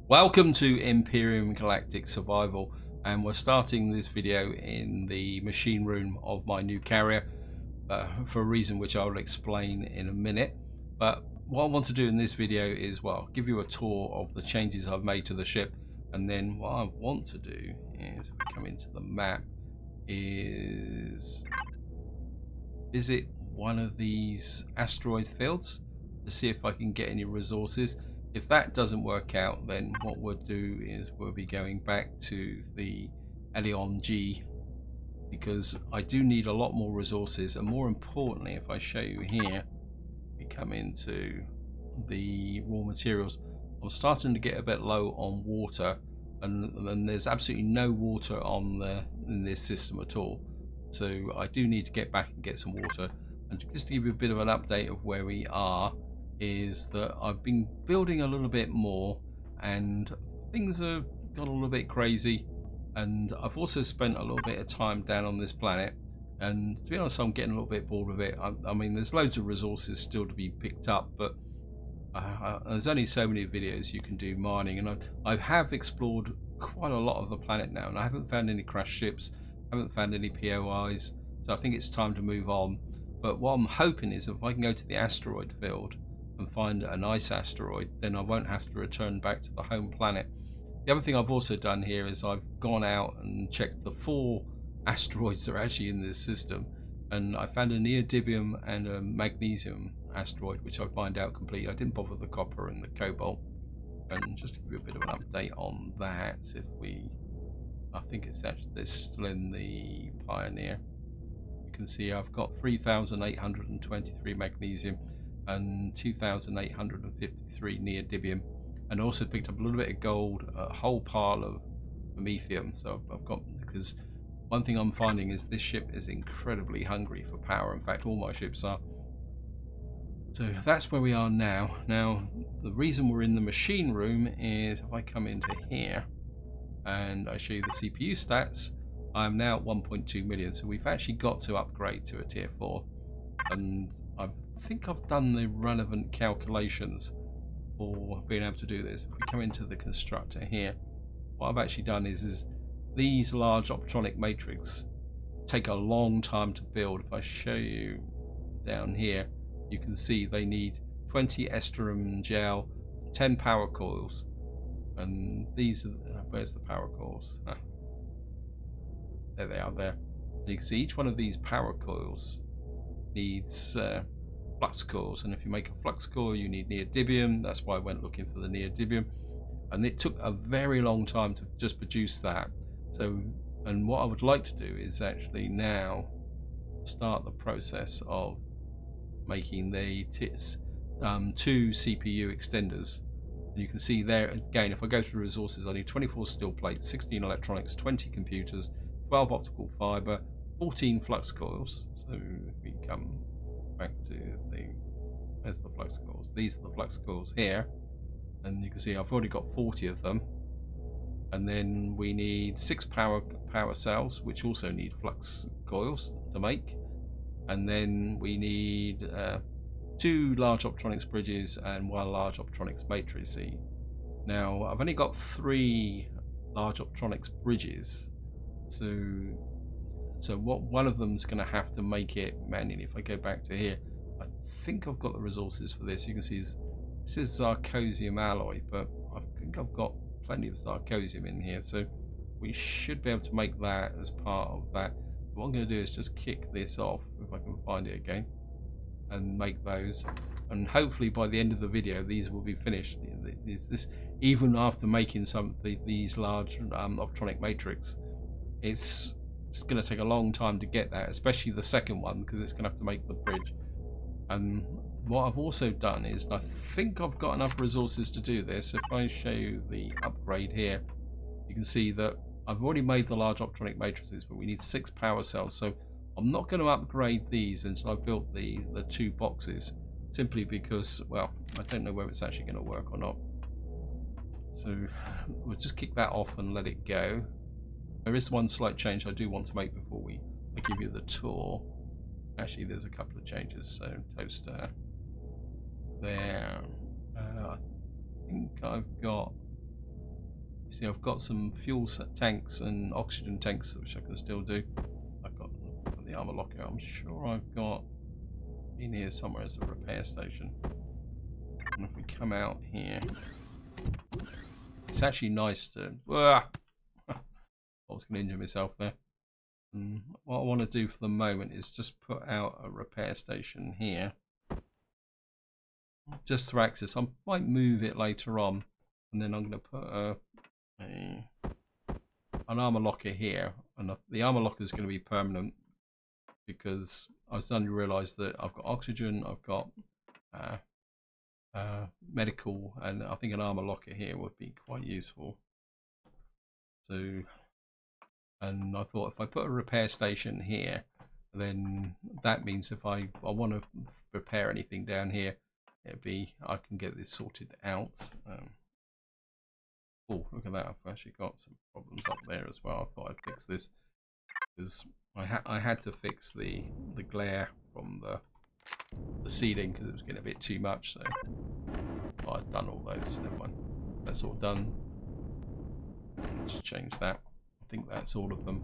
Welcome to Empyrion Galactic Survival, and we're starting this video in the machine room of my new carrier for a reason which I will explain in a minute. But what I want to do in this video is, well, give you a tour of the changes I've made to the ship, and then what I want to do is, if we come into the map, is visit one of these asteroid fields to see if I can get any resources. If that doesn't work out, then what we'll do is we'll be going back to the Empyrion G, because I do need a lot more resources, and more importantly, if I show you here, we come into the raw materials. I'm starting to get a bit low on water, and there's absolutely no water in this system at all. So I do need to get back and get some water. And just to give you a bit of an update of where we are, is that I've been building a little bit more, and things have got a little bit crazy, and I've also spent a little bit of time down on this planet, and to be honest, I'm getting a little bit bored with it. I mean, there's loads of resources still to be picked up, but there's only so many videos you can do mining, and I have explored quite a lot of the planet now, and I haven't found any crashed ships, haven't found any POIs, so I think it's time to move on. But what I'm hoping is, if I can go to the asteroid field and find a nice asteroid, then I won't have to return back to the home planet. The other thing I've also done here is I've gone out and checked the 4 asteroids that are actually in this system, and I found a neodymium and a magnesium asteroid, which I find out completely. I didn't bother the copper and the cobalt. And just to give you a bit of an update on that, I think it's still in the Pioneer. You can see I've got 3,823 magnesium and 2,853 neodymium, and also picked up a little bit of gold, a whole pile of promethium. So I've got, because one thing I'm finding is this ship is incredibly hungry for power. In fact, all my ships are. So that's where we are now. Now, the reason we're in the machine room is, if I come into here and I show you the CPU stats, I'm now at 1.2 million. So we've actually got to upgrade to a tier 4. And I think I've done the relevant calculations for being able to do this. If we come into the constructor here, what I've actually done is these large optronic matrix take a long time to build. If I show you down here, you can see they need 20 estrum gel, 10 power coils, and these are, where's the power coils? There they are there. And you can see each one of these power coils needs flux coils, and if you make a flux coil you need neodymium. That's why I went looking for the neodymium, and it took a very long time to just produce that. So, and what I would like to do is actually now start the process of making the 2 CPU extenders. And you can see there again, if I go through resources, I need 24 steel plates, 16 electronics, 20 computers, 12 optical fiber, 14 flux coils. So if we come back to where's the flux coils? These are the flux coils here, and you can see I've already got 40 of them. And then we need 6 power cells, which also need flux coils to make. And then we need 2 large optronics bridges and 1 large optronics matrix. Now I've only got 3 large optronics bridges, so what, one of them's going to have to make it manually. If I go back to here, I think I've got the resources for this. You can see this is zirconium alloy, but I think I've got plenty of zirconium in here, so we should be able to make that as part of that. What I'm going to do is just kick this off, if I can find it again, and make those, and hopefully by the end of the video these will be finished. This, even after making these large optronic matrix, it's going to take a long time to get that, especially the second one, because it's going to have to make the bridge. And what I've also done is, I think I've got enough resources to do this. If I show you the upgrade here, you can see that I've already made the large optronic matrices, but we need 6 power cells. So I'm not going to upgrade these until I've built the 2 boxes, simply because, well, I don't know whether it's actually going to work or not. So we'll just kick that off and let it go. There is one slight change I do want to make before I give you the tour. Actually, there's a couple of changes. So toaster there. I think I've got See, I've got some fuel tanks and oxygen tanks which I can still do. I've got the armor locker. I'm sure I've got in here somewhere as a repair station. And if we come out here, it's actually nice to. I was going to injure myself there. And what I want to do for the moment is just put out a repair station here, just for access. I might move it later on, and then I'm going to put an armor locker here, and the armor locker is going to be permanent because I've suddenly realised that I've got oxygen, I've got medical, and I think an armor locker here would be quite useful. So, and I thought if I put a repair station here, then that means if I want to repair anything down here, I can get this sorted out. Oh, look at that! I've actually got some problems up there as well. I thought I'd fix this because I had to fix the glare from the ceiling because it was getting a bit too much. So I'd done all those. Never mind. That's all done. Just change that. I think that's all of them.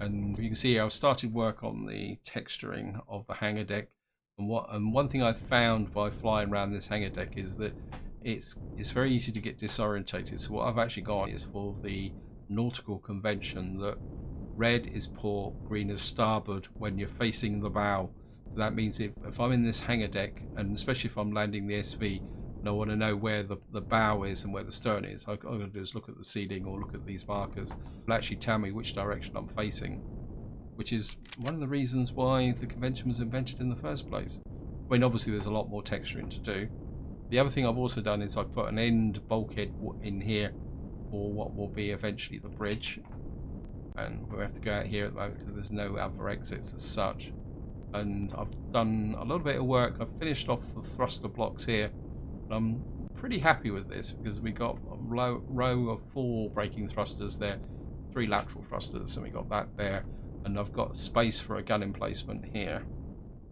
And you can see I've started work on the texturing of the hangar deck. And one thing I've found by flying around this hangar deck is that it's very easy to get disorientated. So what I've actually got is for the nautical convention that red is port, green is starboard when you're facing the bow. So that means if I'm in this hangar deck, and especially if I'm landing the SV, and I want to know where the bow is and where the stern is, all I've got to do is look at the ceiling or look at these markers. It'll actually tell me which direction I'm facing, which is one of the reasons why the convention was invented in the first place. I mean, obviously there's a lot more texturing to do. The other thing I've also done is I've put an end bulkhead in here for what will be eventually the bridge. And we have to go out here at the moment because there's no other exits as such. And I've done a little bit of work. I've finished off the thruster blocks here. And I'm pretty happy with this because we got a row of 4 braking thrusters there, 3 lateral thrusters, and we got that there. And I've got space for a gun emplacement here.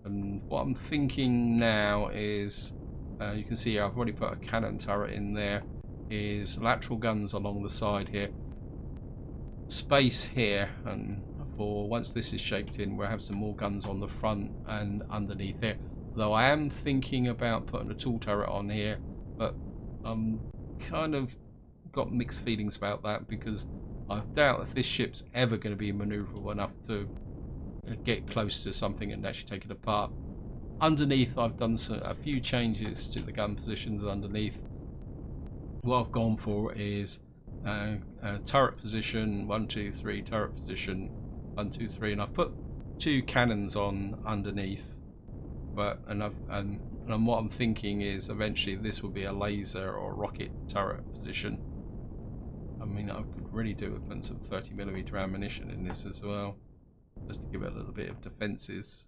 And what I'm thinking now is, you can see I've already put a cannon turret in there, is lateral guns along the side here, space here, and for once this is shaped in, we'll have some more guns on the front and underneath here. Though I am thinking about putting a tool turret on here, but I'm kind of got mixed feelings about that because I doubt if this ship's ever going to be maneuverable enough to get close to something and actually take it apart. Underneath, I've done a few changes to the gun positions underneath. What I've gone for is turret position 1, 2, 3, turret position 1, 2, 3, and I've put 2 cannons on underneath. And what I'm thinking is eventually this will be a laser or rocket turret position. I mean, I could really do with some 30mm ammunition in this as well, just to give it a little bit of defences.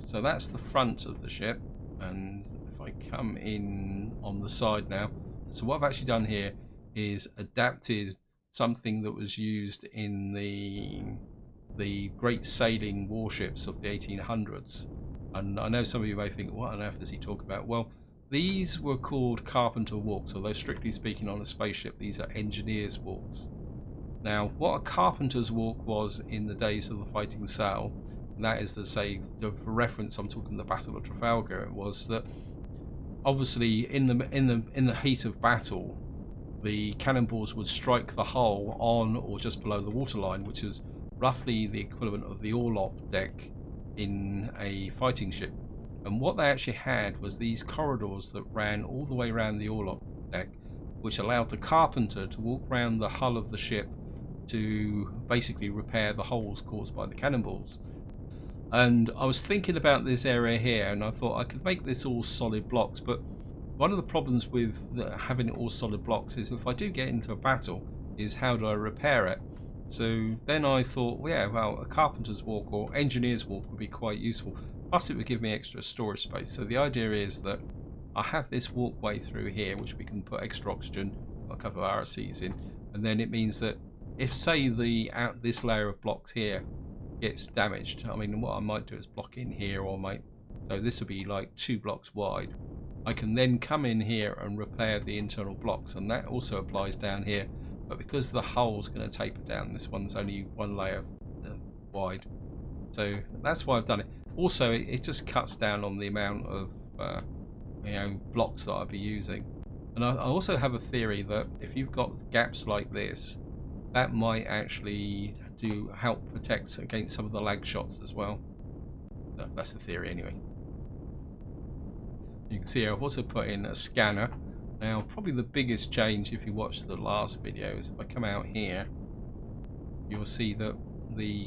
So that's the front of the ship, and if I come in on the side now, so what I've actually done here is adapted something that was used in the great sailing warships of the 1800s. And I know some of you may think, what on earth does he talk about? Well, these were called carpenter walks, although strictly speaking on a spaceship these are engineers walks. Now what a carpenter's walk was in the days of the fighting sail, and that is to say, for reference, I'm talking the Battle of Trafalgar, was that obviously in the heat of battle the cannonballs would strike the hull on or just below the waterline, which is roughly the equivalent of the orlop deck in a fighting ship. And what they actually had was these corridors that ran all the way around the orlop deck, which allowed the carpenter to walk around the hull of the ship to basically repair the holes caused by the cannonballs. And I was thinking about this area here, and I thought I could make this all solid blocks, but one of the problems with having it all solid blocks is if I do get into a battle, is how do I repair it? So then I thought, well, yeah, well, a carpenter's walk or engineer's walk would be quite useful. Plus it would give me extra storage space. So the idea is that I have this walkway through here, which we can put extra oxygen, a couple of RCs in, and then it means that if, say, this layer of blocks here gets damaged, I mean, what I might do is block in here, or so this would be like 2 blocks wide. I can then come in here and repair the internal blocks, and that also applies down here. But because the hull's going to taper down, this one's only one layer wide, so that's why I've done it. Also, it just cuts down on the amount of blocks that I'll be using. And I also have a theory that if you've got gaps like this, that might actually help protect against some of the lag shots as well. So that's the theory anyway. You can see here I've also put in a scanner. Now probably the biggest change, if you watched the last video, is if I come out here, you'll see that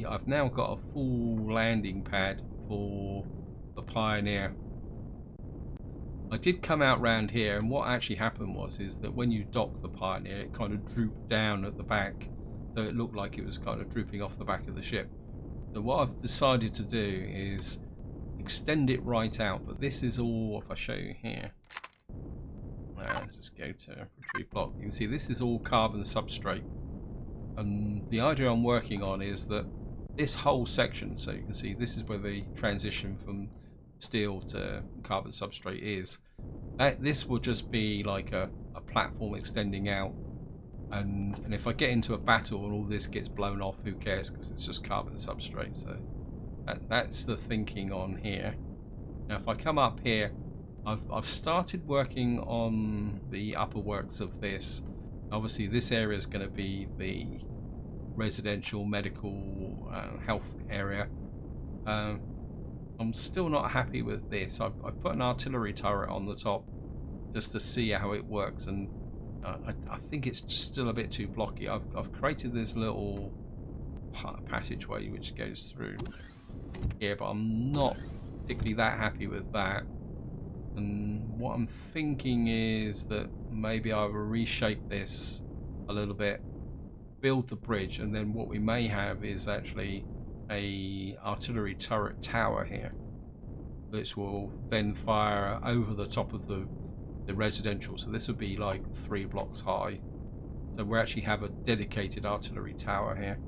I've now got a full landing pad for the Pioneer. I did come out round here, and what actually happened is that when you dock the Pioneer, it kind of drooped down at the back, so it looked like it was kind of drooping off the back of the ship. So what I've decided to do is extend it right out, but this is all, if I show you here, let's just go to retrieve block. You can see this is all carbon substrate, and the idea I'm working on is that this whole section, so you can see this is where the transition from steel to carbon substrate is, this will just be like a platform extending out, and if I get into a battle and all this gets blown off, who cares, because it's just carbon substrate. So that's the thinking on here. Now if I come up here, I've started working on the upper works of this. Obviously this area is going to be the residential, medical, health area. I'm still not happy with this. I've put an artillery turret on the top just to see how it works, and I think it's just still a bit too blocky. I've created this little passageway which goes through here, but I'm not particularly that happy with that. And what I'm thinking is that maybe I will reshape this a little bit, build the bridge, and then what we may have is actually a artillery turret tower here, which will then fire over the top of the residential. So this would be like 3 blocks high. So we actually have a dedicated artillery tower here.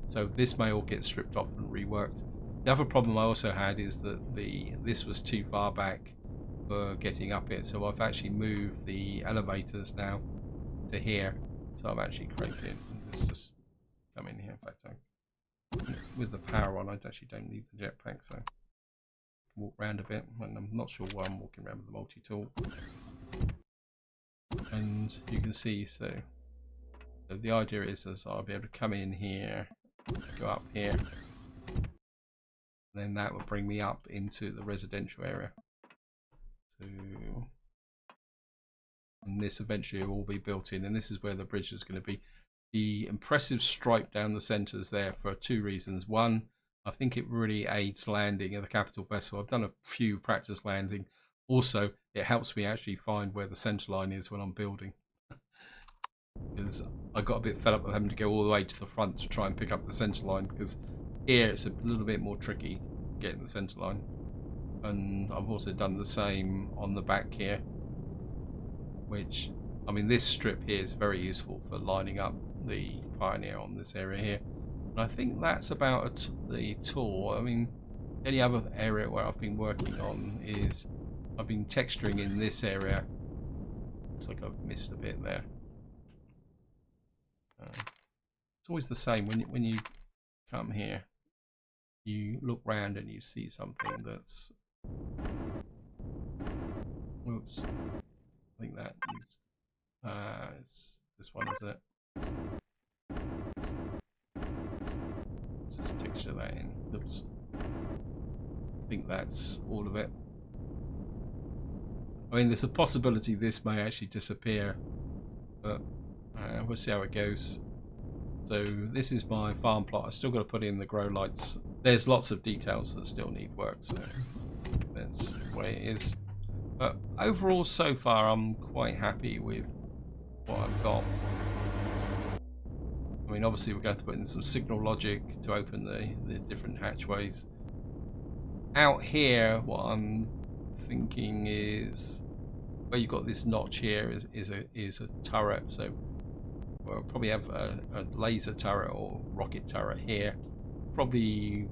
So this may all get stripped off and reworked. The other problem I also had is that this was too far back for getting up it, so I've actually moved the elevators now to here. So I've actually created, let's just come in here. In fact, with the power on, I actually don't need the jetpack, so I can walk around a bit, and I'm not sure why I'm walking around with the multi-tool. And you can see, so the idea is I'll be able to come in here, go up here, and then that will bring me up into the residential area. So, and this eventually will be built in, and this is where the bridge is going to be. The impressive stripe down the centres there for 2 reasons. One, I think it really aids landing of the capital vessel. I've done a few practice landing. Also, it helps me actually find where the centre line is when I'm building. Because I got a bit fed up with having to go all the way to the front to try and pick up the centre line, because here it's a little bit more tricky getting the centre line. And I've also done the same on the back here, which, I mean, this strip here is very useful for lining up the Pioneer on this area here. And I think that's about the tour. I mean, any other area where I've been working on is I've been texturing in this area. Looks like I've missed a bit there. It's always the same when you come here. You look round and you see something that's, oops, I think that is, it's this one, is it? Let's just texture that in. Oops. I think that's all of it. I mean, there's a possibility this may actually disappear, but we'll see how it goes. So this is my farm plot. I've still got to put in the grow lights. There's lots of details that still need work, so that's the way it is. But overall, so far, I'm quite happy with what I've got. I mean, obviously, we're going to put in some signal logic to open the different hatchways. Out here, what I'm thinking is, where you've got this notch here is a turret. So we'll probably have a laser turret or rocket turret here, probably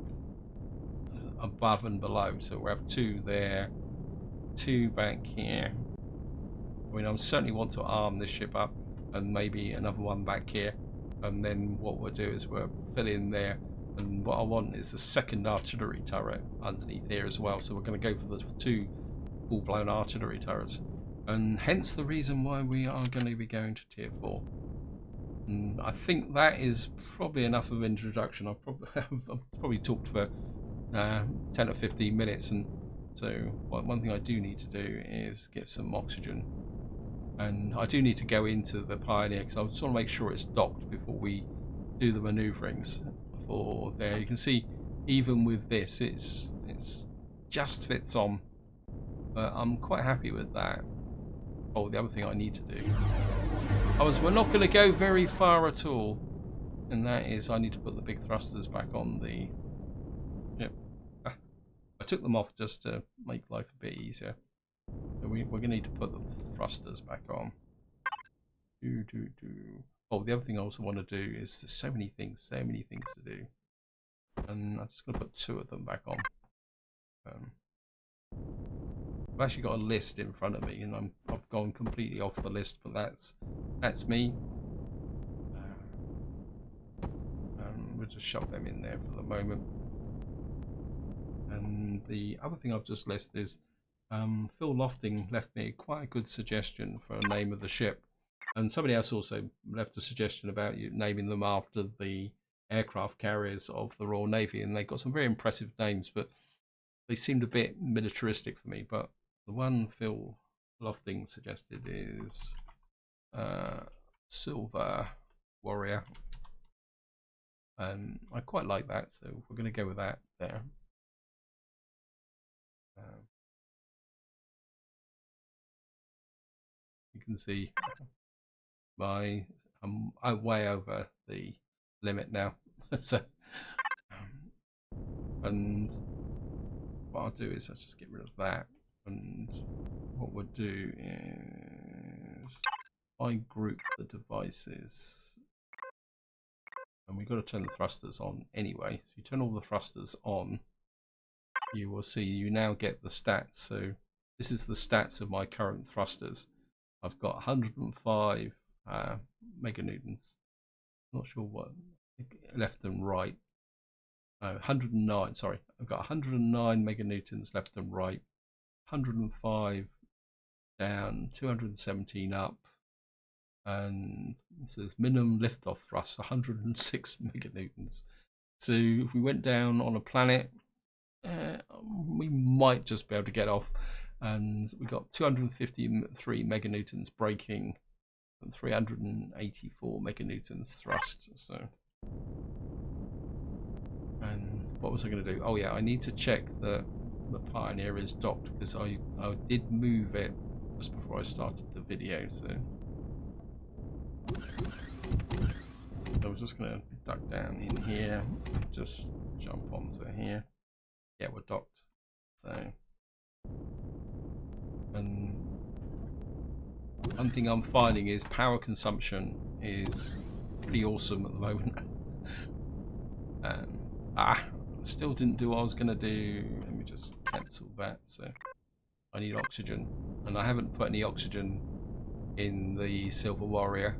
above and below. So we'll have 2 there, 2 back here, I mean, I certainly want to arm this ship up, and maybe another one back here. And then what we'll do is we'll fill in there. And what I want is the second artillery turret underneath here as well. So we're going to go for the 2 full-blown artillery turrets. And hence the reason why we are going to be going to tier 4. And I think that is probably enough of an introduction. I've probably talked for 10 or 15 minutes. And so one thing I do need to do is get some oxygen. And I do need to go into the Pioneer because I just want to make sure it's docked before we do the maneuverings for there. You can see even with this it's just fits on, but I'm quite happy with that. Oh, the other thing I need to do we're not going to go very far at all, and that is I need to put the big thrusters back on the ship. I took them off just to make life a bit easier. So we're going to need to put the thrusters back on. Oh, the other thing I also want to do is there's so many things to do. And I'm just going to put 2 of them back on. I've actually got a list in front of me, and I've gone completely off the list, but that's me. We'll just shove them in there for the moment. And the other thing I've just listed is Phil Lofting left me quite a good suggestion for a name of the ship, and somebody else also left a suggestion about you naming them after the aircraft carriers of the Royal Navy, and they've got some very impressive names, but they seemed a bit militaristic for me. But the one Phil Lofting suggested is Silver Warrior, and I quite like that, so we're going to go with that there. You can see I'm way over the limit now. So, and what I'll do is I'll just get rid of that, and what we'll do is I group the devices, and we've got to turn the thrusters on anyway. So you turn all the thrusters on, you will see you now get the stats. So this is the stats of my current thrusters. I've got 105 meganewtons. Not sure what left and right. 109. Sorry, I've got 109 meganewtons left and right. 105 down. 217 up. And it says minimum liftoff thrust 106 meganewtons. So if we went down on a planet, we might just be able to get off. And we got 253 meganewtons braking and 384 meganewtons thrust. So, and what was I going to do? Oh yeah, I need to check that the Pioneer is docked, because I did move it just before I started the video. So I was just going to duck down in here, just jump onto here. Yeah, we're docked. So, and one thing I'm finding is power consumption is pretty awesome at the moment. Still didn't do what I was going to do. Let me just cancel that. So I need oxygen, and I haven't put any oxygen in the Silver Warrior.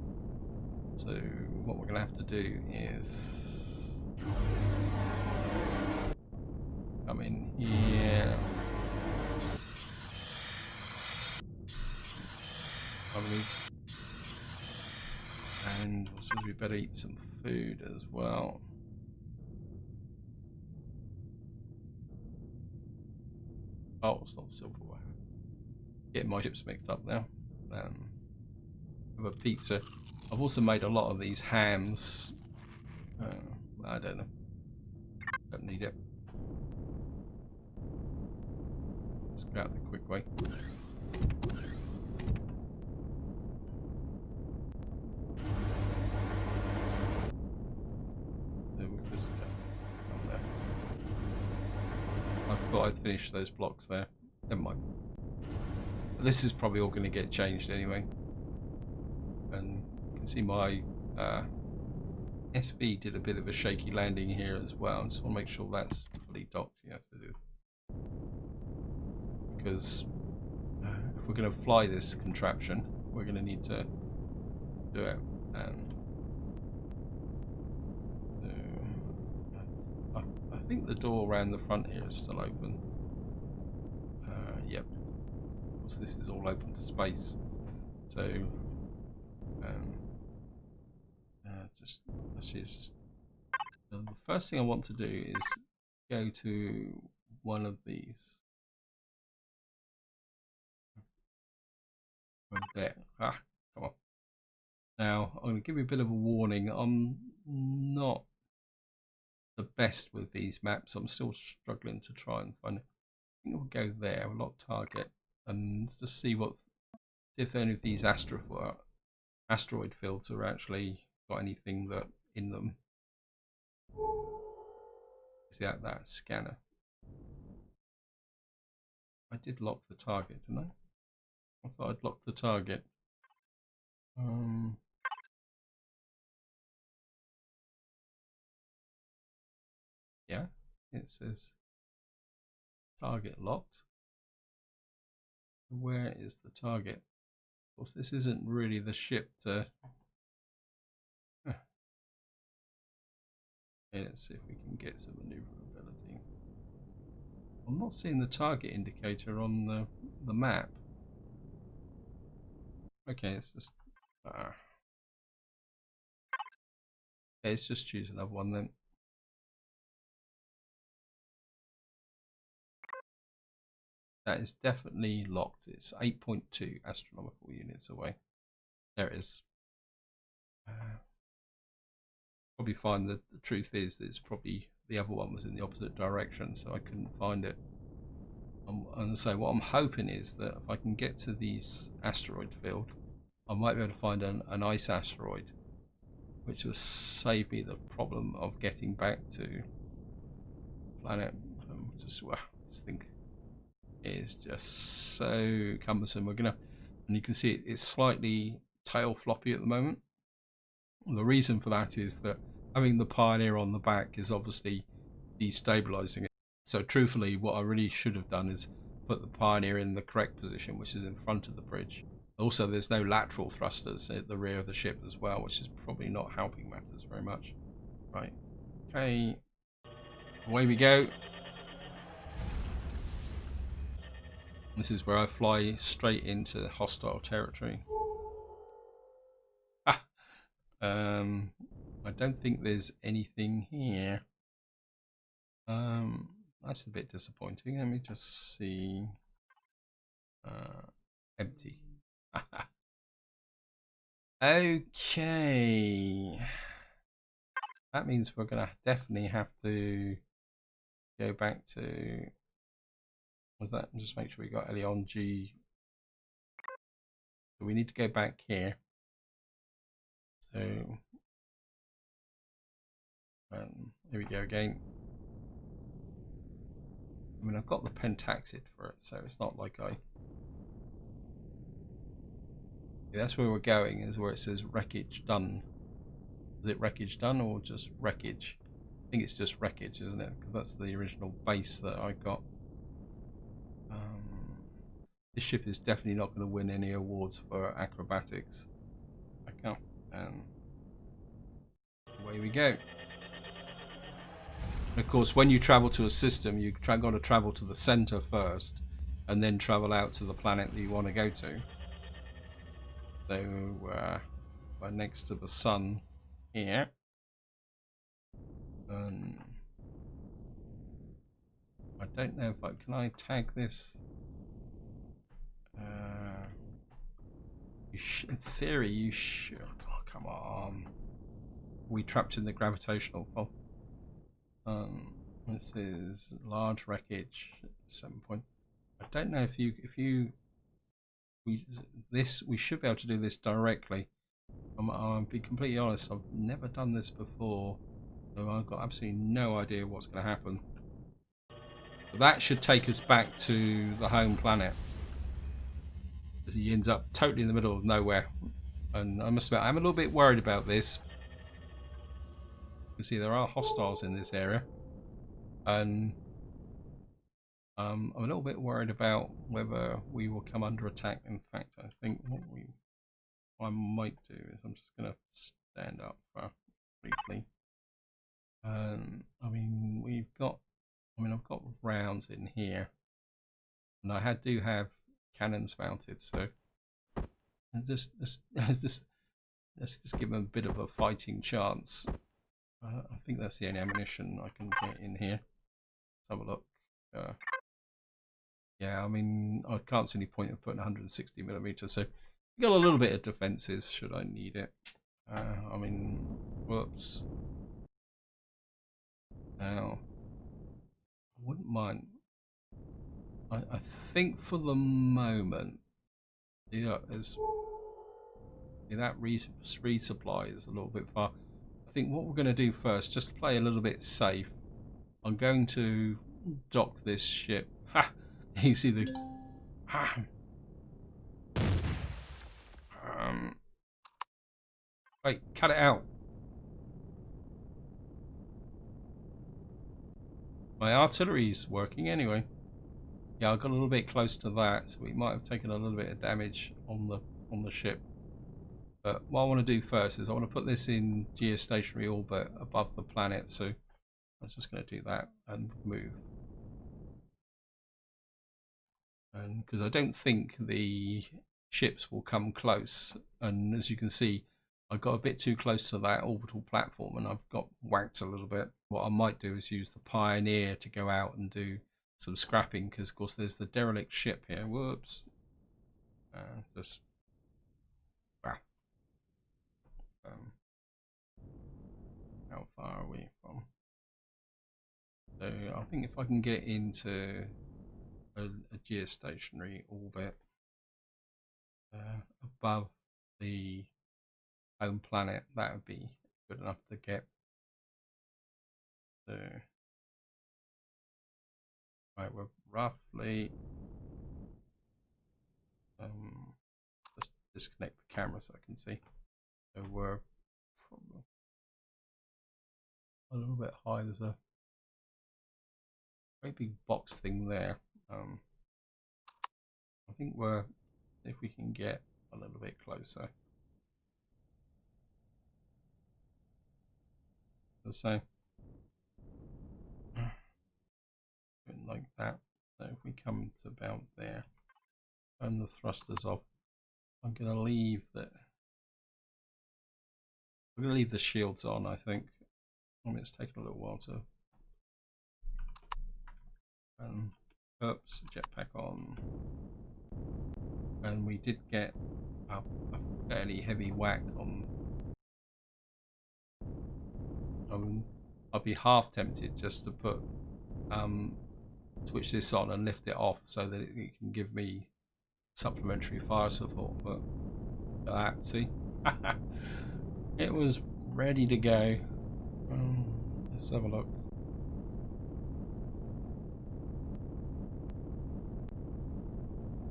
So what we're going to have to do is come in here. And I suppose we better eat some food as well. Oh, it's not silverware. Getting my chips mixed up now. Have a pizza. I've also made a lot of these hams. I don't know. Don't need it. Let's go out the quick way. I thought I'd finish those blocks there. Never mind. But this is probably all going to get changed anyway. And you can see my SV did a bit of a shaky landing here as well. I just want to make sure that's fully docked. Yes, it is. Because if if we're going to fly this contraption, we're going to need to do it. I think the door around the front here is still open. Yep. Of course, this is all open to space. So, the first thing I want to do is go to one of these. There. Ah, come on. Now, I'm going to give you a bit of a warning. I'm not the best with these maps. I'm still struggling to try and find it. I think we'll go there, we'll lock target, and just see if any of these asteroid fields are actually got anything that in them. Is that scanner? I did lock the target, didn't I? I thought I'd locked the target. Yeah, it says target locked. Where is the target? Of course, this isn't really the ship to... Okay, let's see if we can get some maneuverability. I'm not seeing the target indicator on the map. Okay, it's just... okay, let's just choose another one then. That is definitely locked. It's 8.2 astronomical units away. There it is. Probably find that the truth is that it's probably the other one was in the opposite direction, so I couldn't find it. And so what I'm hoping is that if I can get to these asteroid field, I might be able to find an ice asteroid, which will save me the problem of getting back to planet. This thing is just so cumbersome. And you can see it's slightly tail floppy at the moment. The reason for that is that having the Pioneer on the back is obviously destabilizing it. So truthfully, what I really should have done is put the Pioneer in the correct position, which is in front of the bridge. Also, there's no lateral thrusters at the rear of the ship as well, which is probably not helping matters very much. Right. Okay. Away we go. This is where I fly straight into hostile territory. I don't think there's anything here. That's a bit disappointing. Let me just see. Empty. Okay. That means we're gonna definitely have to go back to... Was that? Just make sure we got Elion G. So we need to go back here. So here we go again. I mean, I've got the pentaxid for it, so it's not like I... Yeah, that's where we're going, is where it says wreckage done. Is it wreckage done or just wreckage? I think it's just wreckage, isn't it? Because that's the original base that I got. This ship is definitely not going to win any awards for acrobatics. I can't. Away we go. And of course, when you travel to a system, you've got to travel to the center first, and then travel out to the planet that you want to go to. So we're next to the sun here. I don't know if can I tag this? In theory, you should. Oh, come on. We trapped in the gravitational fold. This is large wreckage. 7 point. I don't know if we should be able to do this directly. I'll be completely honest. I've never done this before, so I've got absolutely no idea what's going to happen. But that should take us back to the home planet, as he ends up totally in the middle of nowhere. And I must admit, I'm a little bit worried about this. You can see there are hostiles in this area, and I'm a little bit worried about whether we will come under attack. In fact, I think what I might do is I'm just going to stand up briefly. I mean, I've got rounds in here, and I do have cannons mounted, so let's just give them a bit of a fighting chance. I think that's the only ammunition I can get in here. Let's have a look. Yeah, I mean, I can't see any point of putting 160mm, so we got a little bit of defenses should I need it. I mean, whoops. Now, I wouldn't mind. I think for the moment, yeah, that resupply is a little bit far. I think what we're going to do first, just to play a little bit safe, I'm going to dock this ship. Ha! You see the... Ha! Wait, cut it out. My artillery's working anyway. Yeah, I got a little bit close to that, so we might have taken a little bit of damage on the ship. But what I want to do first is I want to put this in geostationary orbit above the planet, so I'm just going to do that and move. And because I don't think the ships will come close, and as you can see, I got a bit too close to that orbital platform and I've got whacked a little bit. What I might do is use the Pioneer to go out and do some scrapping, because of course there's the derelict ship here. Whoops. Just how far are we from? So I think if I can get into a geostationary orbit above the home planet, that would be good enough to get. So, right, we're roughly just disconnect the camera so I can see. So we're probably a little bit high. There's a very big box thing there. I think we're, if we can get a little bit closer. So like that. So if we come to about there, turn the thrusters off. I'm going to leave the shields on, I think. I mean, it's taken a little while to. Oops, jetpack on. And we did get a fairly heavy whack on. I'd be half tempted just to put switch this on and lift it off so that it can give me supplementary fire support, but that, see, it was ready to go. Let's have a look.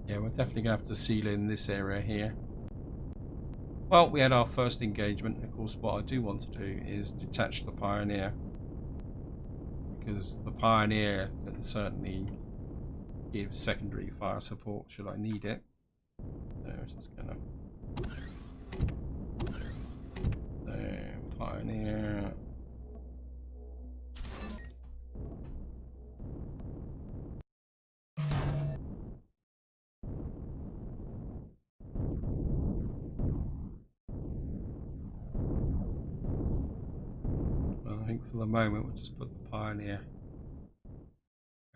Yeah, we're definitely gonna have to seal in this area here. Well, we had our first engagement. Of course, what I do want to do is detach the Pioneer, because the Pioneer can certainly give secondary fire support should I need it. So just gonna Pioneer. I think for the moment we'll just put the Pioneer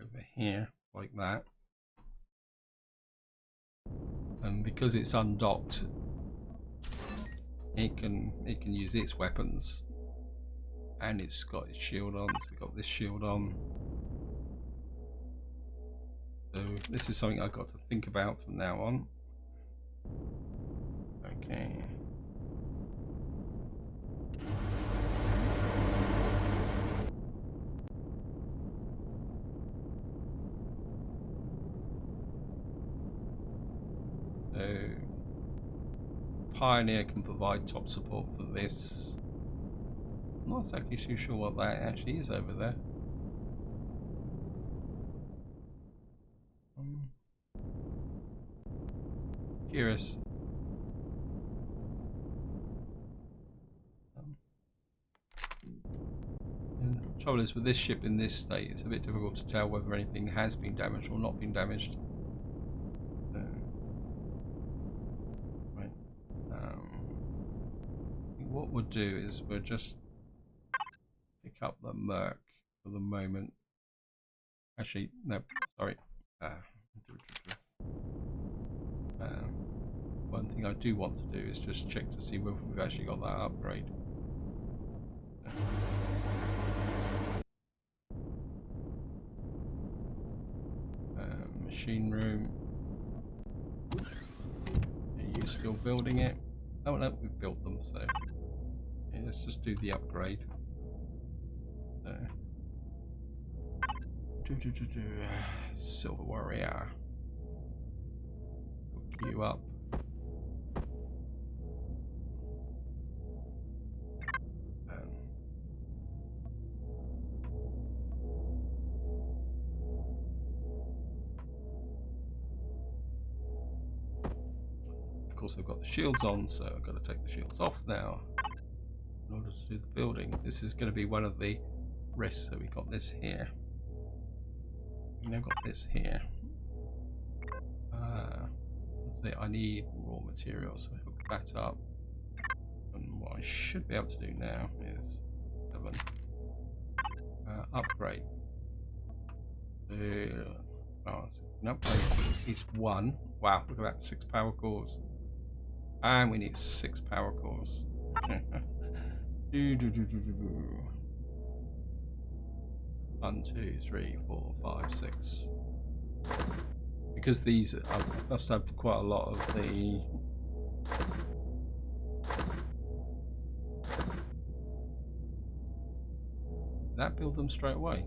over here like that, and because it's undocked, it can use its weapons, and it's got its shield on. So we've got this shield on. So this is something I've got to think about from now on. Okay. So Pioneer can provide top support for this. I'm not exactly too sure what that actually is over there. curious. The trouble is with this ship in this state, it's a bit difficult to tell whether anything has been damaged or not been damaged. Right. What we'll do is we'll just pick up the Merc for the moment. Actually, no, sorry. One thing I do want to do is just check to see whether we've actually got that upgrade. Machine room. Are you still building it? Oh no, we've built them, so yeah, let's just do the upgrade. Silver Warrior. Hook you up. Of course, I've got the shields on, so I've got to take the shields off now in order to do the building. This is going to be one of the risks. So we got this here. We've now got this here. Let's see, I need raw materials, so hook that up. And what I should be able to do now is 7. Upgrade. An upgrade is 1. Wow, look at that, 6 power cores. And we need 6 power cores. 1, 2, 3, 4, 5, 6. Because these must have quite a lot of the that build them straight away.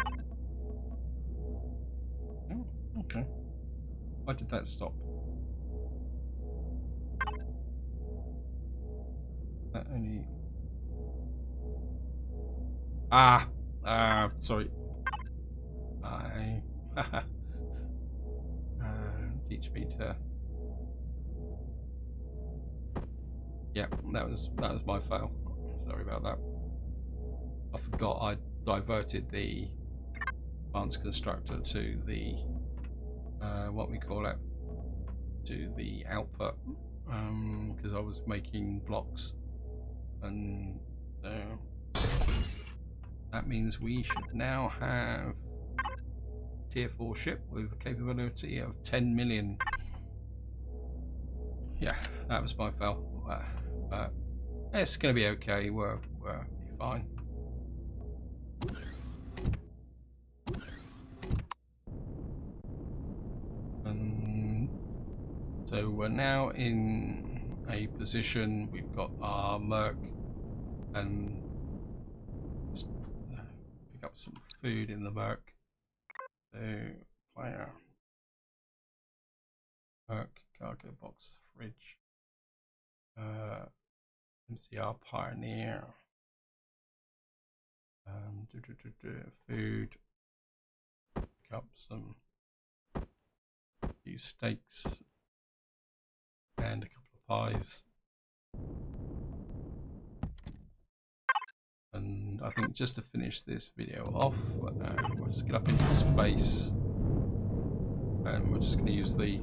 Oh, okay. Why did that stop? That only sorry. I teach me to. Yeah, that was my fail. Sorry about that. I forgot I diverted the advanced constructor to the what we call it, to the output, because I was making blocks, and that means we should now have a tier 4 ship with a capability of 10 million. Yeah, that was my fail. It's going to be okay. We'll be fine. So we're now in a position. We've got our Merc, and just pick up some food in the Merc. So player, Merc, cargo box, fridge, MCR Pioneer, food, pick up some few steaks and a couple of pies. And I think just to finish this video off, we'll just get up into space, and we're just going to use the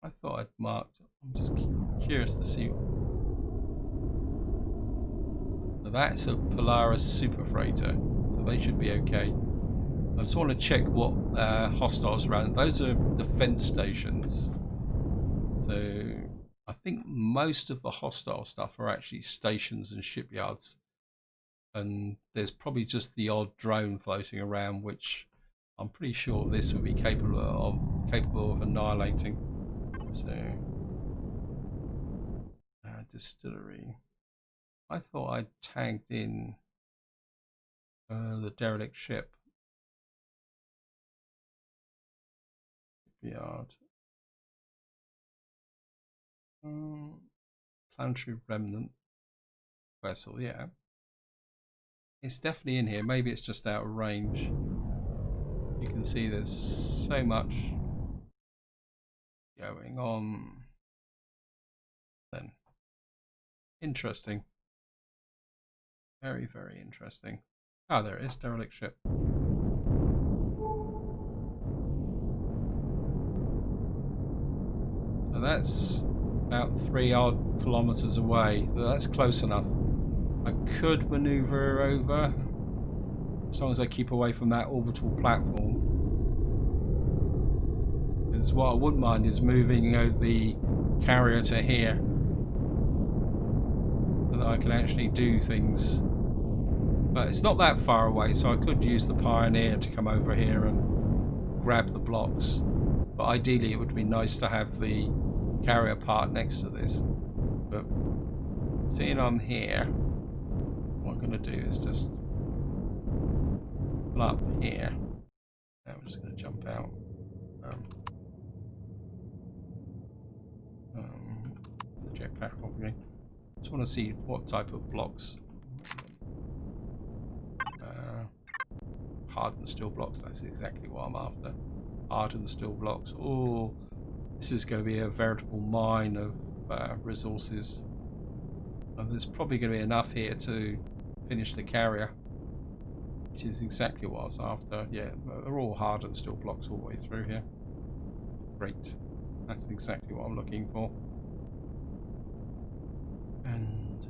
I thought I'd marked. I'm just curious to see. So that's a Polaris super freighter, so they should be okay. I just want to check what hostiles around. Those are defense stations. So I think most of the hostile stuff are actually stations and shipyards, and there's probably just the odd drone floating around, which I'm pretty sure this would be capable of annihilating. So distillery. I thought I'd tagged in the derelict ship. Shipyard. Planetary remnant vessel, yeah. It's definitely in here. Maybe it's just out of range. you can see there's so much going on. Then interesting, very, very interesting. Oh, there it is, derelict ship. So that's about 3 odd kilometers away. That's close enough. I could maneuver over as long as I keep away from that orbital platform. Because what I wouldn't mind is moving over the carrier to here, so that I can actually do things. But it's not that far away, so I could use the Pioneer to come over here and grab the blocks. But ideally it would be nice to have the carrier part next to this. But seeing I'm here, what I'm going to do is just pull up here. Now I'm just going to jump out. The jetpack off again. Just want to see what type of blocks. Hardened steel blocks, that's exactly what I'm after. Hardened steel blocks. Oh, this is going to be a veritable mine of resources. And there's probably going to be enough here to finish the carrier, which is exactly what I was after. Yeah, they're all hardened steel blocks all the way through here. Great. That's exactly what I'm looking for. And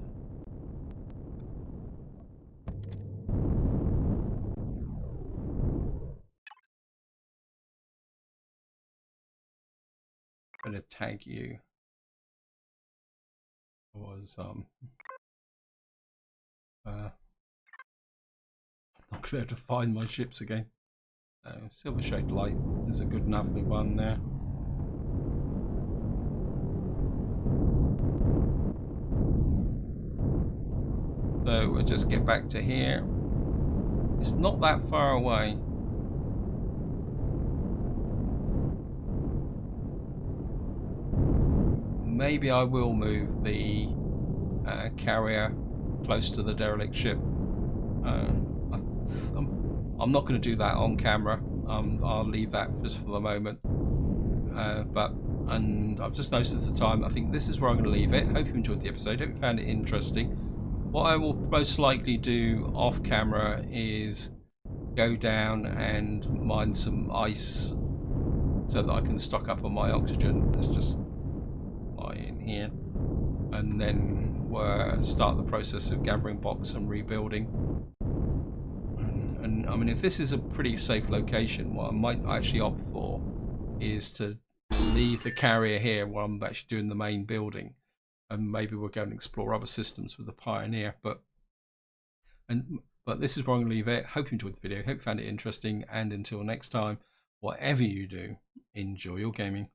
I'm going to tag you. Was not going to be able to find my ships again. Silver Shade Light is a good enough one there. So we'll just get back to here. It's not that far away. Maybe I will move the carrier close to the derelict ship. I'm not going to do that on camera. I'll leave that just for the moment. And I've just noticed the time. I think this is where I'm going to leave it. Hope you enjoyed the episode. Hope you found it interesting. What I will most likely do off camera is go down and mine some ice so that I can stock up on my oxygen. Let's just lie in here, and then start the process of gathering blocks and rebuilding. And I mean, if this is a pretty safe location, what I might actually opt for is to leave the carrier here while I'm actually doing the main building, and maybe we'll go and explore other systems with the Pioneer. But this is where I'm going to leave it. Hope you enjoyed the video. Hope you found it interesting. And until next time, whatever you do, enjoy your gaming.